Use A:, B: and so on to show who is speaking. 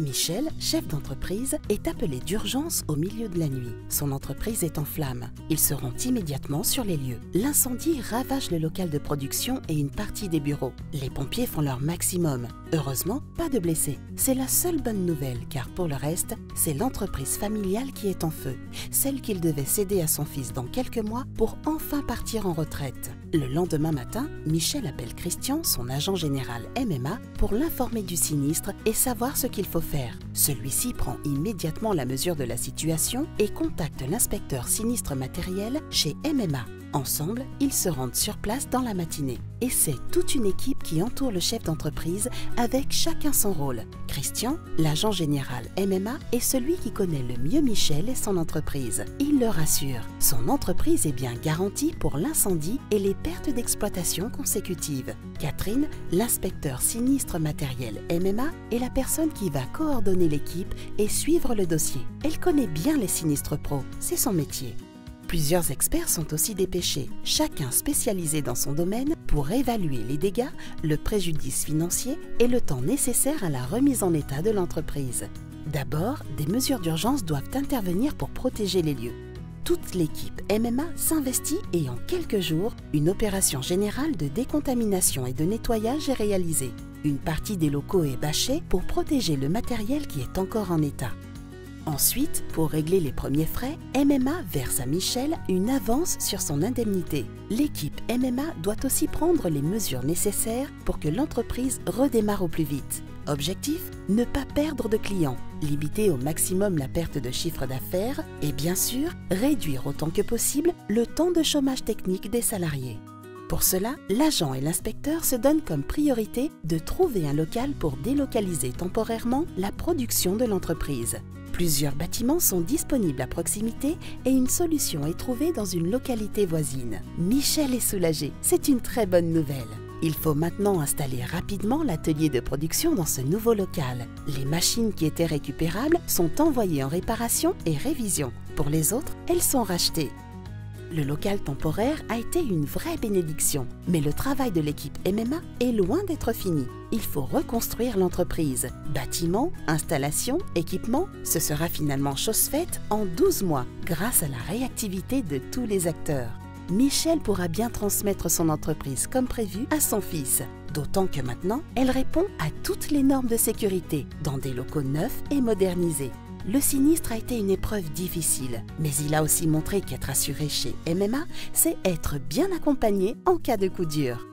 A: Michel, chef d'entreprise, est appelé d'urgence au milieu de la nuit. Son entreprise est en flammes. Il se rend immédiatement sur les lieux. L'incendie ravage le local de production et une partie des bureaux. Les pompiers font leur maximum. Heureusement, pas de blessés. C'est la seule bonne nouvelle, car pour le reste, c'est l'entreprise familiale qui est en feu. Celle qu'il devait céder à son fils dans quelques mois pour enfin partir en retraite. Le lendemain matin, Michel appelle Christian, son agent général MMA, pour l'informer du sinistre et savoir ce qu'il faut faire. Celui-ci prend immédiatement la mesure de la situation et contacte l'inspecteur sinistre matériel chez MMA. Ensemble, ils se rendent sur place dans la matinée. Et c'est toute une équipe qui entoure le chef d'entreprise avec chacun son rôle. Christian, l'agent général MMA, est celui qui connaît le mieux Michel et son entreprise. Il le rassure, son entreprise est bien garantie pour l'incendie et les pertes d'exploitation consécutives. Catherine, l'inspecteur sinistre matériel MMA, est la personne qui va coordonner l'équipe et suivre le dossier. Elle connaît bien les sinistres pros, c'est son métier. Plusieurs experts sont aussi dépêchés, chacun spécialisé dans son domaine pour évaluer les dégâts, le préjudice financier et le temps nécessaire à la remise en état de l'entreprise. D'abord, des mesures d'urgence doivent intervenir pour protéger les lieux. Toute l'équipe MMA s'investit et en quelques jours, une opération générale de décontamination et de nettoyage est réalisée. Une partie des locaux est bâchée pour protéger le matériel qui est encore en état. Ensuite, pour régler les premiers frais, MMA verse à Michel une avance sur son indemnité. L'équipe MMA doit aussi prendre les mesures nécessaires pour que l'entreprise redémarre au plus vite. Objectif, ne pas perdre de clients, limiter au maximum la perte de chiffre d'affaires et bien sûr, réduire autant que possible le temps de chômage technique des salariés. Pour cela, l'agent et l'inspecteur se donnent comme priorité de trouver un local pour délocaliser temporairement la production de l'entreprise. Plusieurs bâtiments sont disponibles à proximité et une solution est trouvée dans une localité voisine. Michel est soulagé, c'est une très bonne nouvelle. Il faut maintenant installer rapidement l'atelier de production dans ce nouveau local. Les machines qui étaient récupérables sont envoyées en réparation et révision. Pour les autres, elles sont rachetées. Le local temporaire a été une vraie bénédiction, mais le travail de l'équipe MMA est loin d'être fini. Il faut reconstruire l'entreprise. Bâtiments, installations, équipements, ce sera finalement chose faite en 12 mois, grâce à la réactivité de tous les acteurs. Michel pourra bien transmettre son entreprise comme prévu à son fils, d'autant que maintenant, elle répond à toutes les normes de sécurité, dans des locaux neufs et modernisés. Le sinistre a été une épreuve difficile, mais il a aussi montré qu'être assuré chez MMA, c'est être bien accompagné en cas de coup dur.